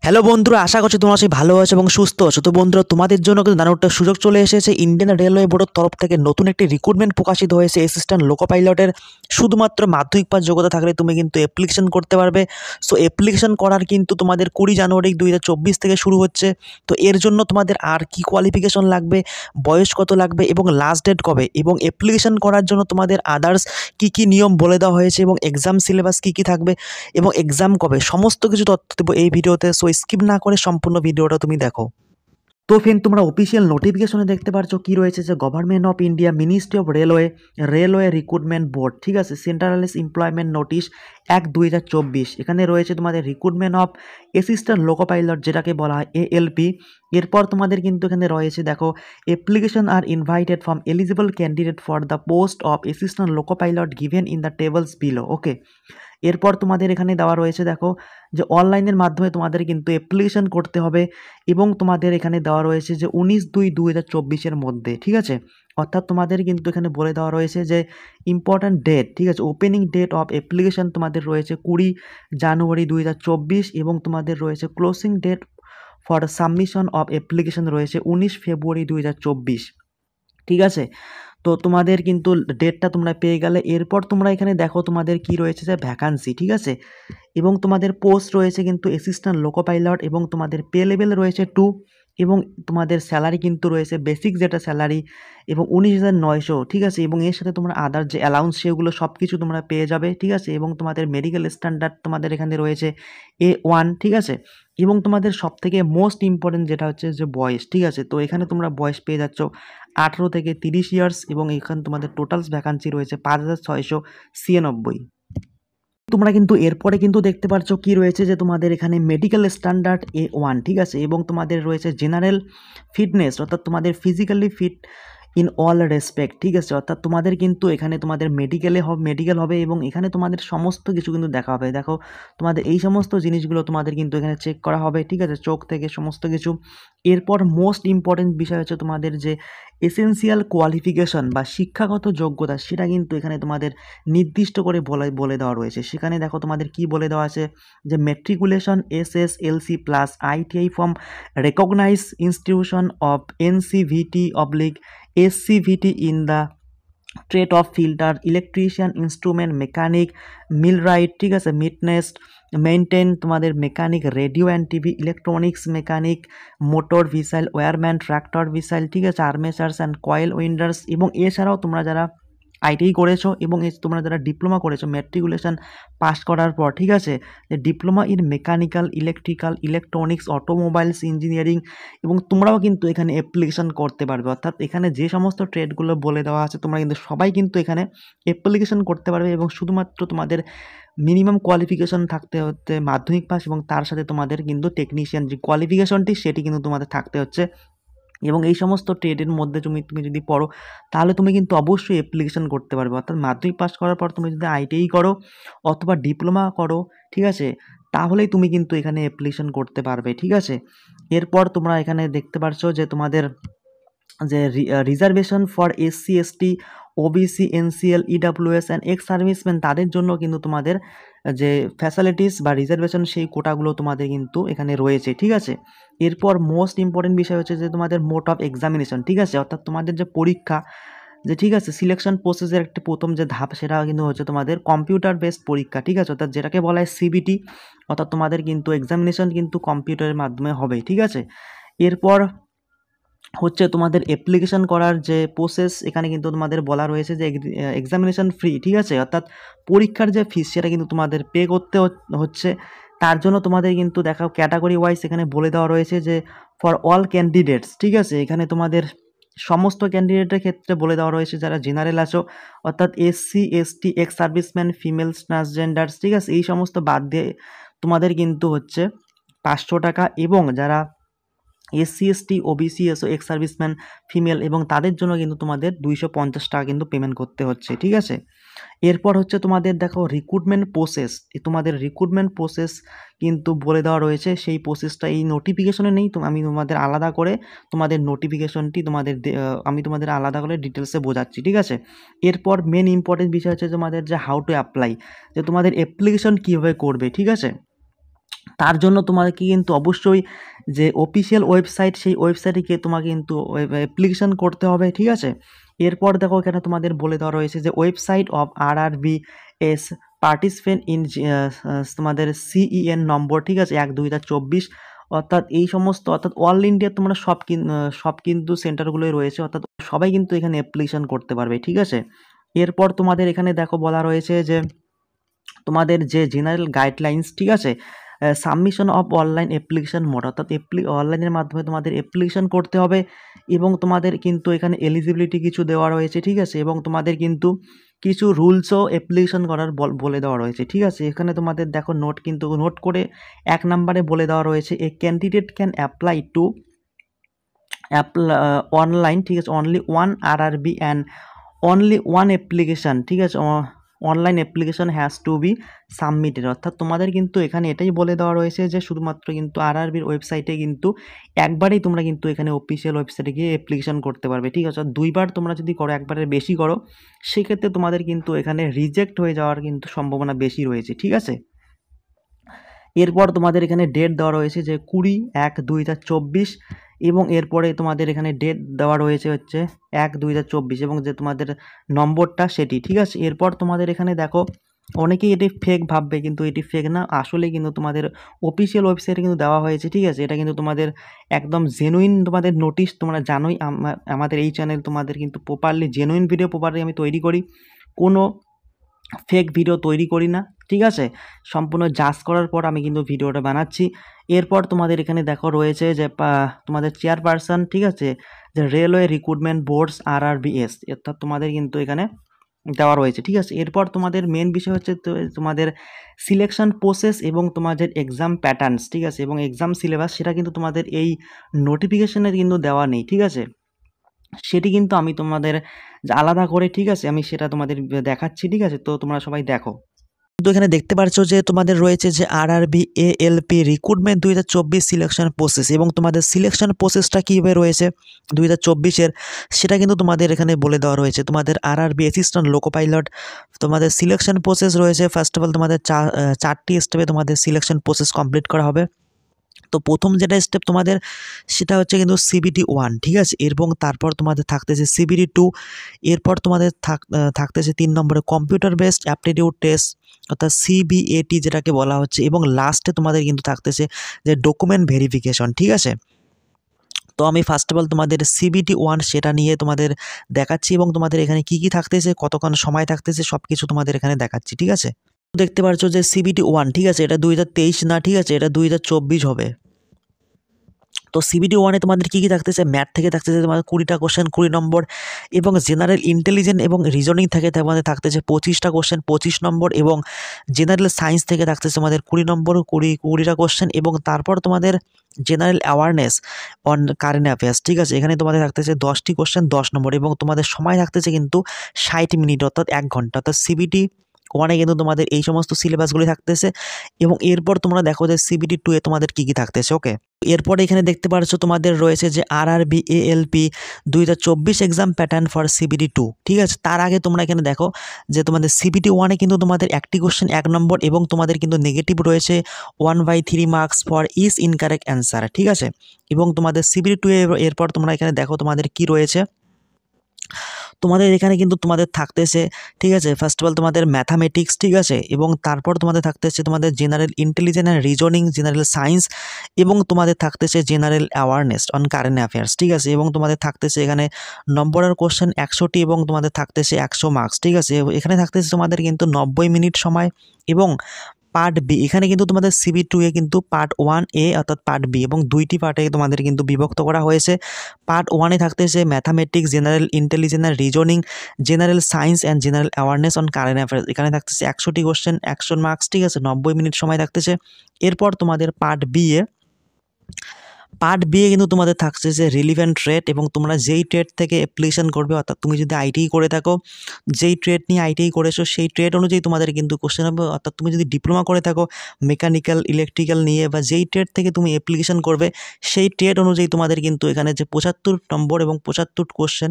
Hello বন্ধুরা, আশা করছি তোমরা সবাই ভালো আছো এবং সুস্থ আছো। তো বন্ধুরা, তোমাদের জন্য কিন্তু দারুণ একটা সুযোগ চলে এসেছে। ইন্ডিয়ান রেলওয়ে বোর্ডের তরফ থেকে নতুন একটি রিক্রুটমেন্ট প্রকাশিত হয়েছে অ্যাসিস্ট্যান্ট লোকো পাইলটের। শুধুমাত্র মাধ্যমিক পাস যোগ্যতা থাকলে তুমি কিন্তু অ্যাপ্লিকেশন করতে পারবে। সো অ্যাপ্লিকেশন করার কিন্তু তোমাদের 20 জানুয়ারি 2024 থেকে শুরু হচ্ছে। তো এর জন্য তোমাদের আর কি কোয়ালিফিকেশন লাগবে, বয়স কত লাগবে এবং লাস্ট ডেট কবে, এবং অ্যাপ্লিকেশন করার জন্য তোমাদের আদার্স কি কি নিয়ম বলে দেওয়া হয়েছে এবং এক্সাম সিলেবাস কি কি থাকবে এবং এক্সাম কবে, সমস্ত কিছু তথ্য দেবো এই ভিডিওতে। সো স্কিপ না করে সম্পূর্ণ ভিডিওটা তুমি দেখো। তো ফ্রেন্ড, তোমরা অফিসিয়াল নোটিফিকেশনে দেখতে পারছো কি রয়েছে, যে government of India, ministry of railway recruitment board, ঠিক আছে, সেন্ট্রালাইজ এমপ্লয়মেন্ট নোটিশ 1/2024। এখানে রয়েছে তোমাদের recruitment of assistant loco pilot, যেটাকে বলা হয় ALP। এরপর তোমাদের কিন্তু এখানে রয়েছে, দেখো, application are invited from eligible candidate for the post of assistant loco pilot given in the tables below. Okay, এরপর তোমাদের এখানে দেওয়া রয়েছে, দেখো, যে অনলাইনের মাধ্যমে তোমাদের কিন্তু অ্যাপ্লিকেশন করতে হবে, এবং তোমাদের এখানে দেওয়া রয়েছে যে 19/2/2024 মধ্যে, ঠিক আছে। অর্থাৎ তোমাদের কিন্তু এখানে বলে দেওয়া রয়েছে যে ইম্পর্ট্যান্ট ডেট, ঠিক আছে, ওপেনিং ডেট অফ অ্যাপ্লিকেশন তোমাদের রয়েছে 20 জানুয়ারি 2024, এবং তোমাদের রয়েছে closing date for submission of application রয়েছে 19 ফেব্রুয়ারি 2024, ঠিক আছে। তো তোমাদের কিন্তু ডেটটা তোমরা পেয়ে গেলে। এরপর তোমরা এখানে দেখো তোমাদের কি রয়েছে, যে ভ্যাকান্সি, ঠিক আছে, এবং তোমাদের পোস্ট রয়েছে কিন্তু অ্যাসিস্ট্যান্ট লোকো পাইলট, এবং তোমাদের পে লেভেল রয়েছে 2, এবং তোমাদের স্যালারি কিন্তু রয়েছে বেসিক যেটা স্যালারি এবং 19,900, ঠিক আছে, এবং এর সাথে তোমরা আদার যে অ্যালাউন্স সেগুলো সব কিছু তোমরা পেয়ে যাবে, ঠিক আছে, এবং তোমাদের মেডিকেল স্ট্যান্ডার্ড তোমাদের এখানে রয়েছে A1, ঠিক আছে, এবং তোমাদের সব থেকে মোস্ট ইম্পর্টেন্ট যেটা হচ্ছে যে বয়স, ঠিক আছে। তো এখানে তোমরা বয়স পেয়ে যাচ্ছ 18 থেকে 30 ইয়ার্স, এবং এখানে তোমাদের টোটালস ভ্যাকান্সি রয়েছে 5,696। তোমরা কিন্তু এরপরে কিন্তু দেখতে পাচ্ছ কি রয়েছে, যে তোমাদের এখানে মেডিকেল স্ট্যান্ডার্ড A1, ঠিক আছে, এবং তোমাদের রয়েছে জেনারেল ফিটনেস, অর্থাৎ তোমাদের physically fit in all respect, ঠিক আছে, অর্থাৎ তোমাদের কিন্তু এখানে তোমাদের মেডিকেল হবে, এবং এখানে তোমাদের সমস্ত কিছু কিন্তু দেখা হবে। দেখো, তোমাদের এই সমস্ত জিনিসগুলো তোমাদের কিন্তু এখানে চেক করা হবে, ঠিক আছে, চোখ থেকে সমস্ত কিছু। এরপর মোস্ট ইম্পর্টেন্ট বিষয় হচ্ছে তোমাদের যে এসেনশিয়াল কোয়ালিফিকেশন বা শিক্ষাগত যোগ্যতা, সেটা কিন্তু এখানে তোমাদের নির্দিষ্ট করে বলে দেওয়া রয়েছে। সেখানে দেখো তোমাদের কি বলে দেওয়া আছে, যে matriculation SSLC plus ITI from recognise institution of NCVT/SCVT in the trade of filter, electrician, instrument mechanic, millwright, ঠিক আছে, মেনটেন তোমাদের mechanic, radio and TV, electronics mechanic, motor vehicle wireman, tractor vehicle, ঠিক আছে, আর্মেচার্স অ্যান্ড কয়েল উইন্ডার্স। এবং এছাড়াও তোমরা যারা ITI করেছো এবং তোমরা যারা ডিপ্লোমা করেছো ম্যাট্রিকুলেশন পাস করার পর, ঠিক আছে, যে diploma in mechanical, electrical, electronics, automobiles engineering, এবং তোমরাও কিন্তু এখানে অ্যাপ্লিকেশন করতে পারবে। অর্থাৎ এখানে যে সমস্ত ট্রেডগুলো বলে দেওয়া আছে তোমরা কিন্তু সবাই কিন্তু এখানে অ্যাপ্লিকেশন করতে পারবে, এবং শুধুমাত্র তোমাদের মিনিমাম কোয়ালিফিকেশন থাকতে হচ্ছে মাধ্যমিক পাস, এবং তার সাথে তোমাদের কিন্তু টেকনিশিয়ান যে কোয়ালিফিকেশনটি সেটি কিন্তু তোমাদের থাকতে হচ্ছে। এবং এই সমস্ত ট্রেডের মধ্যে তুমি যদি পড়ো, তাহলে তুমি কিন্তু অবশ্যই অ্যাপ্লিকেশন করতে পারবে। অর্থাৎ মাধ্যমিক পাস করার পর তুমি যদি ITI করো অথবা ডিপ্লোমা করো, ঠিক আছে, তাহলেই তুমি কিন্তু এখানে অ্যাপ্লিকেশন করতে পারবে, ঠিক আছে। এরপর তোমরা এখানে দেখতে পারছো যে তোমাদের যে reservation for SC/ST, OBC, NCL, EWS and ex serviceman, তাদের জন্য কিন্তু তোমাদের যে ফ্যাসিলিটিস বা রিজার্ভেশন সেই কোটাগুলো তোমাদের কিন্তু এখানে রয়েছে, ঠিক আছে। এরপর মোস্ট ইম্পর্টেন্ট বিষয় হচ্ছে যে তোমাদের মোড অফ এক্সামিনেশন, ঠিক আছে, অর্থাৎ তোমাদের যে পরীক্ষা, যে, ঠিক আছে, সিলেকশন প্রসেসের একটা প্রথম যে ধাপ সেটা কিন্তু হচ্ছে তোমাদের কম্পিউটার বেসড পরীক্ষা, ঠিক আছে, অর্থাৎ যেটাকে বলা হয় CBT। অর্থাৎ তোমাদের কিন্তু এক্সামিনেশন কিন্তু কম্পিউটারের মাধ্যমে হবে, ঠিক আছে। এরপর হচ্ছে তোমাদের অ্যাপ্লিকেশন করার যে প্রসেস, এখানে কিন্তু তোমাদের বলা রয়েছে যে এক্সামিনেশন ফ্রি, ঠিক আছে, অর্থাৎ পরীক্ষার যে ফিস সেটা কিন্তু তোমাদের পে করতে হচ্ছে। তার জন্য তোমাদের কিন্তু দেখো ক্যাটাগরি ওয়াইজ এখানে বলে দেওয়া রয়েছে যে ফর অল ক্যান্ডিডেটস, ঠিক আছে, এখানে তোমাদের সমস্ত ক্যান্ডিডেটের ক্ষেত্রে বলে দেওয়া রয়েছে যারা জেনারেল আছো, অর্থাৎ SC/ST, এক্স সার্ভিসম্যান, ফিমেলস, ট্রান্সজেন্ডার্স, ঠিক আছে, এই সমস্ত বাদ দিয়ে তোমাদের কিন্তু হচ্ছে 500 টাকা, এবং যারা SC/ST, OBC, ex serviceman, female, এবং তাদের জন্য কিন্তু তোমাদের 250 টাকা কিন্তু পেমেন্ট করতে হচ্ছে, ঠিক আছে। এরপর হচ্ছে তোমাদের দেখো রিক্রুটমেন্ট প্রসেস, তোমাদের রিক্রুটমেন্ট প্রসেস কিন্তু বলে দেওয়া রয়েছে। সেই প্রসেসটা এই নোটিফিকেশনে নেই, তো আমি তোমাদের আলাদা করে তোমাদের নোটিফিকেশনটি আমি তোমাদের আলাদা করে ডিটেলসে বোঝাচ্ছি, ঠিক আছে। এরপর মেন ইম্পর্টেন্ট বিষয় হচ্ছে তোমাদের যে হাউ টু অ্যাপ্লাই, যে তোমাদের অ্যাপ্লিকেশন কীভাবে করবে, ঠিক আছে। তার জন্য তোমাকে কিন্তু অবশ্যই যে অফিসিয়াল ওয়েবসাইট, সেই ওয়েবসাইটে গিয়ে তোমাকে কিন্তু অ্যাপ্লিকেশন করতে হবে, ঠিক আছে। এরপর দেখো এখানে তোমাদের বলে দেওয়া রয়েছে যে website of RRBS participant in তোমাদের CEN নম্বর, ঠিক আছে, 1/2024, অর্থাৎ এই সমস্ত, অর্থাৎ অল ইন্ডিয়া তোমরা সব কিন্তু সেন্টারগুলোই রয়েছে, অর্থাৎ সবাই কিন্তু এখানে অ্যাপ্লিকেশন করতে পারবে, ঠিক আছে। এরপর তোমাদের এখানে দেখো বলা রয়েছে যে তোমাদের যে জেনারেল গাইডলাইন্স, ঠিক আছে, submission of online application mode, অর্থাৎ অনলাইনের মাধ্যমে তোমাদের অ্যাপ্লিকেশন করতে হবে এবং তোমাদের কিন্তু এখানে এলিজিবিলিটি কিছু দেওয়া রয়েছে, ঠিক আছে, এবং তোমাদের কিন্তু কিছু রুলসও অ্যাপ্লিকেশন করার বলে দেওয়া রয়েছে, ঠিক আছে। এখানে তোমাদের দেখো নোট করে 1 নম্বরে বলে দেওয়া রয়েছে এ candidate can apply to online, ঠিক আছে, only one RRB and only one application, ঠিক আছে, online application has to be submitted, অর্থাৎ তোমাদের কিন্তু এখানে এটাই বলে দেওয়া রয়েছে যে শুধুমাত্র কিন্তু RRBর ওয়েবসাইটে কিন্তু একবারেই তোমরা কিন্তু এখানে অফিসিয়াল ওয়েবসাইটে গিয়ে অ্যাপ্লিকেশান করতে পারবে, ঠিক আছে। 2বার তোমরা যদি করো, একবারের বেশি করো, সেক্ষেত্রে তোমাদের কিন্তু এখানে রিজেক্ট হয়ে যাওয়ার কিন্তু সম্ভাবনা বেশি রয়েছে, ঠিক আছে। এরপর তোমাদের এখানে ডেট দেওয়া রয়েছে যে 20/1/2024 এবং এরপরে তোমাদের এখানে ডেট দেওয়া রয়েছে হচ্ছে 1/2024 এবং যে তোমাদের নম্বরটা সেটি, ঠিক আছে। এরপর তোমাদের এখানে দেখো অনেকেই এটি ফেক ভাববে, কিন্তু এটি ফেক না, আসলে কিন্তু তোমাদের অফিসিয়াল ওয়েবসাইটে কিন্তু দেওয়া হয়েছে, ঠিক আছে। এটা কিন্তু তোমাদের একদম জেনুইন তোমাদের নোটিশ, তোমরা জানোই আমাদের এই চ্যানেল তোমাদের কিন্তু প্রপারলি জেনুইন ভিডিও প্রপারলি আমি তৈরি করি, কোনো ফেক ভিডিও তৈরি করি না, ঠিক আছে। সম্পূর্ণ জাজ করার পর আমি কিন্তু ভিডিওটা বানাচ্ছি। এরপর তোমাদের এখানে দেখো রয়েছে যে তোমাদের চেয়ারপারসন, ঠিক আছে, যে রেলওয়ে রিক্রুটমেন্ট বোর্ডস RRBS, অর্থাৎ তোমাদের কিন্তু এখানে দেওয়া রয়েছে, ঠিক আছে। এরপর তোমাদের মেন বিষয় হচ্ছে তোমাদের সিলেকশন প্রসেস এবং তোমাদের এক্সাম প্যাটার্নস, ঠিক আছে, এবং এক্সাম সিলেবাস, সেটা কিন্তু তোমাদের এই নোটিফিকেশনে কিন্তু দেওয়া নেই, ঠিক আছে। সেটি কিন্তু আমি তোমাদের আলাদা করে, ঠিক আছে, আমি সেটা তোমাদের দেখাচ্ছি, ঠিক আছে। তো তোমরা সবাই দেখো। তো এখানে দেখতে পাচ্ছ যে তোমাদের রয়েছে যে RRB ALP recruitment 2024 selection process এবং তোমাদের সিলেকশন প্রসেসটা কীভাবে রয়েছে 2024-এর, সেটা কিন্তু তোমাদের এখানে বলে দেওয়া রয়েছে। তোমাদের RRB অ্যাসিস্ট্যান্ট লোকো পাইলট, তোমাদের সিলেকশন প্রসেস রয়েছে। ফার্স্ট অফ অল তোমাদের 4টি স্টেপে তোমাদের সিলেকশন প্রসেস কমপ্লিট করা হবে। তো প্রথম যেটা স্টেপ তোমাদের, সেটা হচ্ছে কিন্তু CBT-1, ঠিক আছে, এবং তারপর তোমাদের থাকতেছে CBT-2, এরপর তোমাদের থাকতেছে 3 নম্বরে কম্পিউটার বেসড অ্যাপটিটিউড টেস্ট, অর্থাৎ CBAT যেটাকে বলা হচ্ছে, এবং লাস্টে তোমাদের কিন্তু থাকতেছে যে ডকুমেন্ট ভেরিফিকেশন, ঠিক আছে। তো আমি ফার্স্ট অফ অল তোমাদের CBT-1 সেটা নিয়ে তোমাদের দেখাচ্ছি এবং তোমাদের এখানে কি কি থাকতেছে, কতক্ষণ সময় থাকতেছে, সব কিছু তোমাদের এখানে দেখাচ্ছি, ঠিক আছে। দেখতে পাচ্ছ যে CBT-1, ঠিক আছে, এটা 2023 না, ঠিক আছে, এটা 2024 হবে। তো CBT-1-এ তোমাদের কী কী থাকতেছে, ম্যাথ থেকে থাকতেছে তোমাদের 20টা কোশ্চেন 20 নম্বর, এবং জেনারেল ইন্টেলিজেন্স এবং রিজনিং থেকে তোমাদের থাকতেছে 25টা কোশ্চেন 25 নম্বর, এবং জেনারেল সায়েন্স থেকে থাকতেছে তোমাদের 20 নম্বর 20টা কোশ্চেন, এবং তারপর তোমাদের general awareness on current affairs, ঠিক আছে, এখানে তোমাদের থাকতেছে 10টি কোশ্চেন 10 নম্বর, এবং তোমাদের সময় থাকতেছে কিন্তু 60 মিনিট, অর্থাৎ 1 ঘন্টা, অর্থাৎ CBT-1-এ কিন্তু তোমাদের এই সমস্ত সিলেবাসগুলি থাকতেছে। এবং এরপর তোমরা দেখো যে CBT-2-এ তোমাদের কী কী থাকতেছে, ওকে। এরপরে এখানে দেখতে পাচ্ছ তোমাদের রয়েছে যে RRB ALP 2024 exam pattern for CBT-2, ঠিক আছে। তার আগে তোমরা এখানে দেখো যে তোমাদের CBT-1-এ কিন্তু তোমাদের একটি কোশ্চেন 1 নম্বর, এবং তোমাদের কিন্তু নেগেটিভ রয়েছে 1/3 marks for is incorrect answer, ঠিক আছে। এবং তোমাদের CBT-2 এরপর তোমরা এখানে দেখো তোমাদের কি রয়েছে, তোমাদের এখানে কিন্তু তোমাদের থাকতেছে, ঠিক আছে, ফার্স্ট অফ অল তোমাদের ম্যাথামেটিক্স, ঠিক আছে, এবং তারপর তোমাদের থাকতেছে তোমাদের general intelligence and reasoning, general science, এবং তোমাদের থাকতেছে general awareness on current affairs, ঠিক আছে, এবং তোমাদের থাকতেছে এখানে নম্বরের কোশ্চেন 100টি, এবং তোমাদের থাকতেছে 100 মার্কস, ঠিক আছে। এখানে থাকতেছে তোমাদের কিন্তু 90 মিনিট সময়। এবং পার্ট বি, এখানে কিন্তু তোমাদের CBT-2-এ কিন্তু পার্ট 1A অর্থাৎ পার্ট বি, এবং 2টি পার্টে তোমাদের কিন্তু বিভক্ত করা হয়েছে। পার্ট 1-এ থাকতেছে mathematics, general intelligence and reasoning, general science and general awareness on current affairs, এখানে থাকতেছে 100টি কোশ্চেন 100 মার্কস, ঠিক আছে, 90 মিনিট সময় থাকতেছে। এরপর তোমাদের পার্ট বি-এ পার্ট বি এ কিন্তু তোমাদের থাকছে যে রিলিভেন্ট ট্রেড, এবং তোমরা যেই ট্রেড থেকে অ্যাপ্লিকেশন করবে, অর্থাৎ তুমি যদি আইটিআই করে থাকো, যেই ট্রেড নিয়ে আইটিআই করেছো সেই ট্রেড অনুযায়ী তোমাদের কিন্তু কোশ্চেন হবে। অর্থাৎ তুমি যদি ডিপ্লোমা করে থাকো মেকানিক্যাল ইলেকট্রিক্যাল নিয়ে, বা যেই ট্রেড থেকে তুমি অ্যাপ্লিকেশন করবে সেই ট্রেড অনুযায়ী তোমাদের কিন্তু এখানে যে 75 নম্বর এবং 75 কোশ্চেন,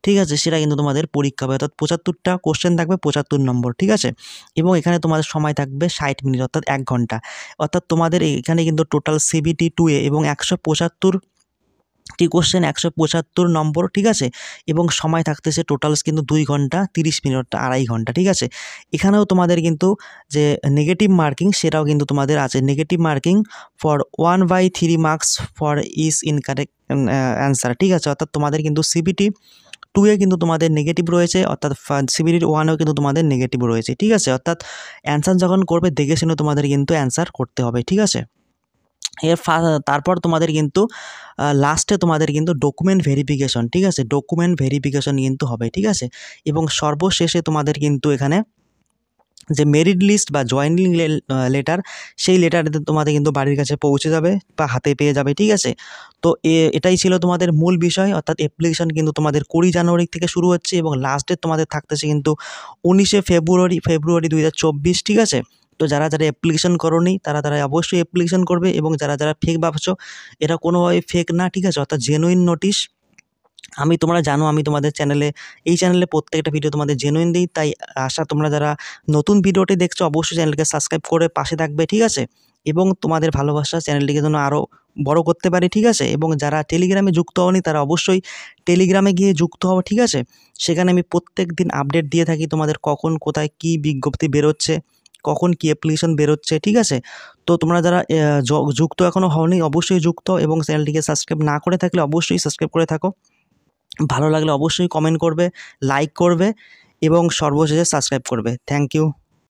ঠিক আছে, সেটা কিন্তু তোমাদের পরীক্ষা হবে। অর্থাৎ 75টা কোশ্চেন থাকবে, 75 নম্বর, ঠিক আছে। এবং এখানে তোমাদের সময় থাকবে 60 মিনিট, অর্থাৎ 1 ঘন্টা। অর্থাৎ তোমাদের এখানে কিন্তু টোটাল সিবিটি 2A এবং 175টি কোশ্চেন, 175 নম্বর, ঠিক আছে। এবং সময় থাকতেছে টোটালস কিন্তু 2 ঘন্টা 30 মিনিট, অর্থাৎ 2.5 ঘন্টা, ঠিক আছে। এখানেও তোমাদের কিন্তু যে নেগেটিভ মার্কিং সেটাও কিন্তু তোমাদের আছে। Negative marking for 1/3 marks for is incorrect answer, ঠিক আছে। অর্থাৎ তোমাদের কিন্তু সিবিটি 2 কিন্তু তোমাদের নেগেটিভ রয়েছে, অর্থাৎ সিবিটি 1এও কিন্তু তোমাদের নেগেটিভ রয়েছে, ঠিক আছে। অর্থাৎ অ্যান্সার যখন করবে দেখে শুনে তোমাদের কিন্তু অ্যান্সার করতে হবে, ঠিক আছে। তারপর তোমাদের কিন্তু লাস্টে তোমাদের কিন্তু ডকুমেন্ট ভেরিফিকেশন, ঠিক আছে, ডকুমেন্ট ভেরিফিকেশন কিন্তু হবে, ঠিক আছে। এবং সর্বশেষে তোমাদের কিন্তু এখানে যে মেরিট লিস্ট বা জয়েনিং লেটার, সেই লেটারটা তোমাদের কিন্তু বাড়ির কাছে পৌঁছে যাবে বা হাতে পেয়ে যাবে, ঠিক আছে। তো এটাই ছিল তোমাদের মূল বিষয়। অর্থাৎ অ্যাপ্লিকেশন কিন্তু তোমাদের 20 জানুয়ারি থেকে শুরু হচ্ছে এবং লাস্ট ডেট তোমাদের থাকতেছে কিন্তু 19 ফেব্রুয়ারি 2024, ঠিক আছে। তো যারা যারা অ্যাপ্লিকেশন করোনি তারা অবশ্যই অ্যাপ্লিকেশন করবে, এবং যারা যারা ফেক ভাবছো এটা কোনোভাবে ফেক না, ঠিক আছে, অর্থাৎ জেনুইন নোটিশ। তোমরা জানো আমি তোমাদের এই চ্যানেলে প্রত্যেকটা ভিডিও তোমাদের জেনুইন দিই, তাই তোমরা যারা নতুন ভিডিওটি দেখছো অবশ্যই চ্যানেলকে সাবস্ক্রাইব করে পাশে থাকবে, ঠিক আছে। এবং তোমাদের ভালোবাসা চ্যানেলটিকে যেন আরও বড় করতে পারি, ঠিক আছে। এবং যারা টেলিগ্রামে যুক্ত হওনি তারা অবশ্যই টেলিগ্রামে গিয়ে যুক্ত হও, ঠিক আছে। সেখানে আমি প্রত্যেক দিন আপডেট দিয়ে থাকি তোমাদের কখন কোথায় কী বিজ্ঞপ্তি বেরোচ্ছে, কখন কী অ্যাপ্লিকেশন বেরোচ্ছে, ঠিক আছে। তো তোমরা যারা যুক্ত এখনও হওনি অবশ্যই যুক্ত, এবং চ্যানেলটিকে সাবস্ক্রাইব না করে থাকলে অবশ্যই সাবস্ক্রাইব করে থাকো। ভালো লাগলে অবশ্যই কমেন্ট করবে, লাইক করবে এবং সর্বশেষে সাবস্ক্রাইব করবে। Thank you.